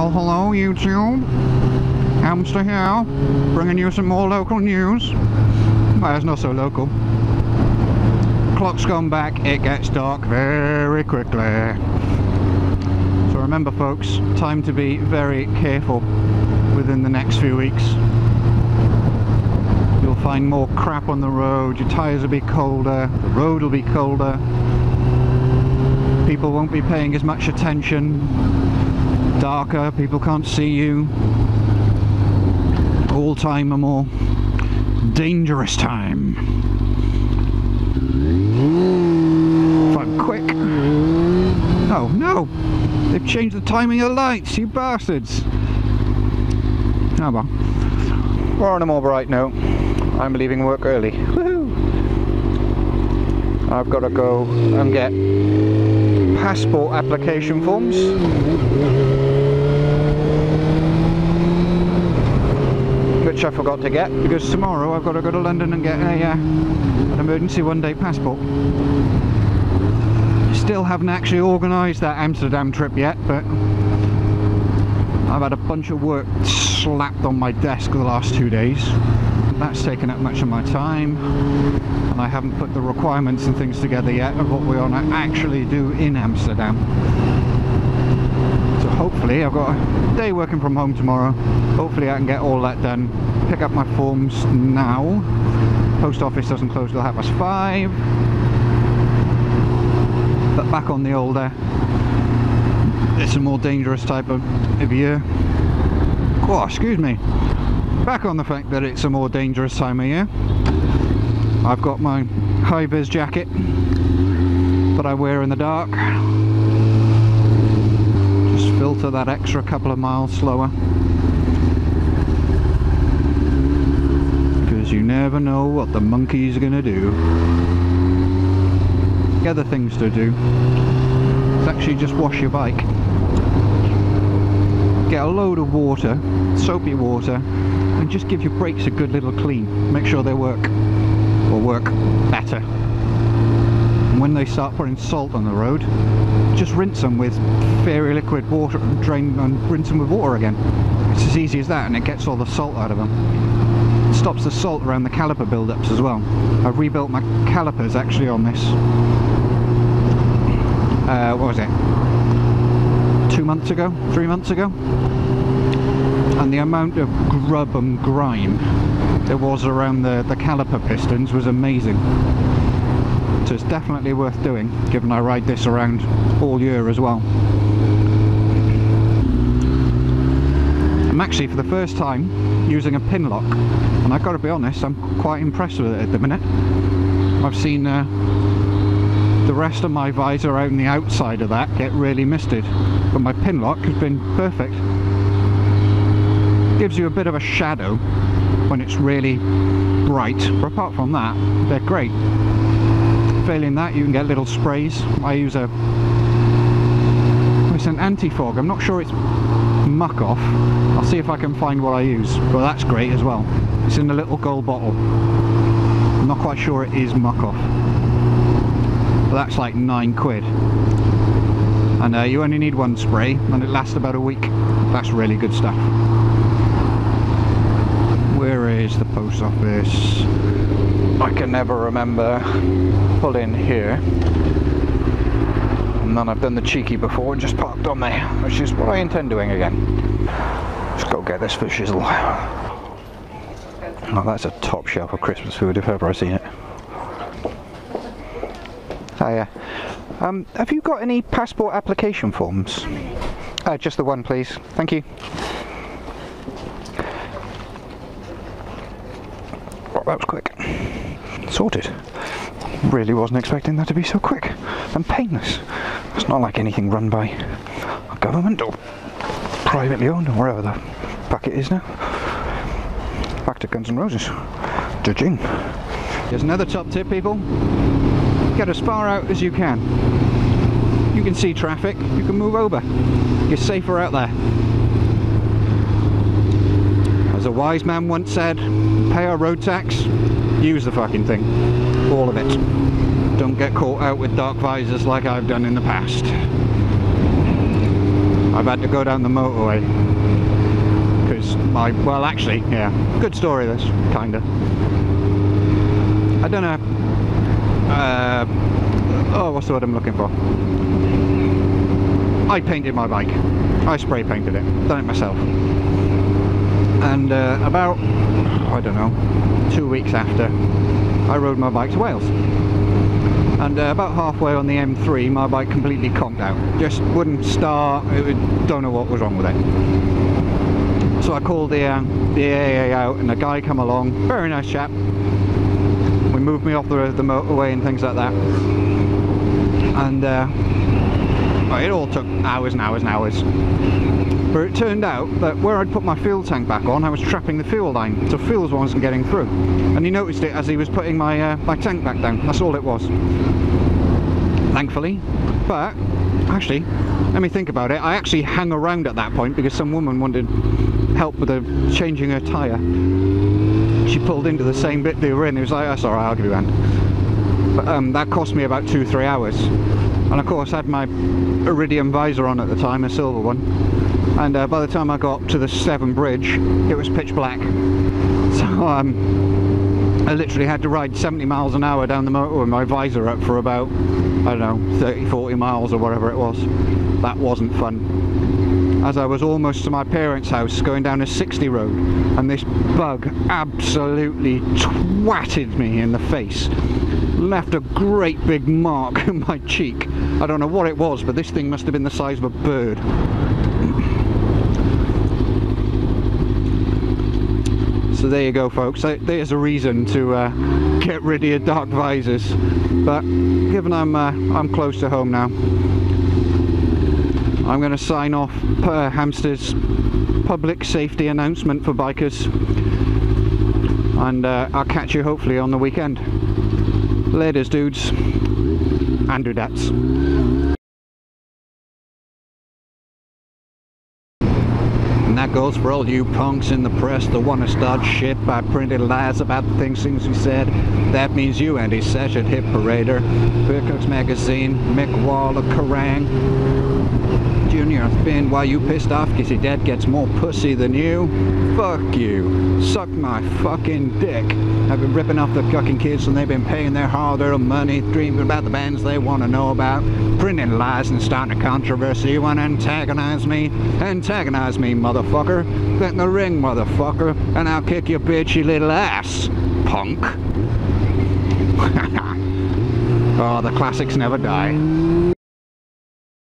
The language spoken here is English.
Well, hello YouTube, Hamster here, bringing you some more local news. Well, it's not so local. Clock's gone back, it gets dark very quickly. So remember folks, time to be very careful within the next few weeks. You'll find more crap on the road, your tyres will be colder, the road will be colder, people won't be paying as much attention, darker, people can't see you. All time a more dangerous time. If I'm quick. Oh no! They've changed the timing of the lights, you bastards! Oh well. We're on a more bright note. I'm leaving work early. Woohoo! I've got to go and get passport application forms. Which I forgot to get because tomorrow I've got to go to London and get an emergency one-day passport. Still haven't actually organised that Amsterdam trip yet, but I've had a bunch of work slapped on my desk the last 2 days. That's taken up much of my time, and I haven't put the requirements and things together yet of what we want to actually do in Amsterdam. So hopefully, I've got a day working from home tomorrow. Hopefully I can get all that done. Pick up my forms now. Post office doesn't close till 5:30. But back on the old it's a more dangerous type of year. Oh, excuse me. Back on the fact that it's a more dangerous time of year. I've got my high-vis jacket that I wear in the dark. Just filter that extra couple of miles slower. Because you never know what the monkey's gonna do. The other things to do is actually just wash your bike. Get a load of water, soapy water, and just give your brakes a good little clean. Make sure they work, or work better. And when they start putting salt on the road, just rinse them with fairy liquid water, drain and rinse them with water again. It's as easy as that, and it gets all the salt out of them. It stops the salt around the caliper build-ups as well. I've rebuilt my calipers actually on this. What was it? 2 months ago? 3 months ago? And the amount of grub and grime there was around the caliper pistons was amazing. So it's definitely worth doing, given I ride this around all year as well. I'm actually for the first time using a pin lock, and I've got to be honest, I'm quite impressed with it at the minute. I've seen the rest of my visor out on the outside of that get really misted, but my pin lock has been perfect. Gives you a bit of a shadow when it's really bright, but apart from that, they're great. Failing that, you can get little sprays. I use it's an anti-fog. I'm not sure it's muck off. I'll see if I can find what I use. Well, that's great as well. It's in a little gold bottle. I'm not quite sure it is muck off. But that's like £9. And you only need one spray, and it lasts about a week. That's really good stuff. Where is the post office? I can never remember. Pull in here. And then I've done the cheeky before and just parked on there, which is what I intend doing again. Just go get this for shizzle. Oh, that's a top shelf of Christmas food if ever I've seen it. Hiya. Have you got any passport application forms? Just the one, please. Thank you. Oh, that was quick. Sorted. Really wasn't expecting that to be so quick and painless. It's not like anything run by a government or privately owned or wherever the fuck it is now. Back to Guns N' Roses. Judging. Here's another top tip, people. Get as far out as you can. You can see traffic, you can move over. You're safer out there. As a wise man once said, pay our road tax, use the fucking thing. All of it. Don't get caught out with dark visors like I've done in the past. I've had to go down the motorway because well, actually, yeah, good story this, kinda. I don't know. Oh, what's the word I'm looking for? I painted my bike. I spray painted it. Done it myself. And about, I don't know, 2 weeks after, I rode my bike to Wales. And about halfway on the M3, my bike completely conked out. Just wouldn't start. Don't know what was wrong with it. So I called the AA out, and a guy come along. Very nice chap. We moved me off the motorway and things like that. And it all took hours and hours and hours. But it turned out that where I'd put my fuel tank back on, I was trapping the fuel line, so fuel wasn't getting through. And he noticed it as he was putting my tank back down. That's all it was. Thankfully. But actually, let me think about it. I actually hung around at that point because some woman wanted help with changing her tyre. She pulled into the same bit they were in. It was like, that's alright, I'll give you a hand. But that cost me about 2-3 hours. And of course I had my iridium visor on at the time, a silver one. And by the time I got to the Severn Bridge, it was pitch black. So I literally had to ride 70 miles an hour down the motorway with my visor up for about, I don't know, 30-40 miles or whatever it was. That wasn't fun. As I was almost to my parents' house, going down a 60 road, and this bug absolutely twatted me in the face. Left a great big mark in my cheek. I don't know what it was, but this thing must have been the size of a bird. So there you go, folks. There's a reason to get rid of your dark visors. But given I'm close to home now, I'm going to sign off per Hamster's public safety announcement for bikers, and I'll catch you hopefully on the weekend. Laters, dudes and dudettes. And that goes for all you punks in the press that want to start shit by printing lies about the things we said. That means you, anti-session hit parader, Birkirk's magazine, Mick Wall of Kerrang! Junior, spin while you pissed off because your dad gets more pussy than you. Fuck you. Suck my fucking dick. I've been ripping off the fucking kids when they've been paying their hard-earned money, dreaming about the bands they want to know about, printing lies and starting a controversy. You want to antagonize me? Antagonize me, motherfucker. Get in the ring, motherfucker, and I'll kick your bitchy little ass, punk. Oh, the classics never die.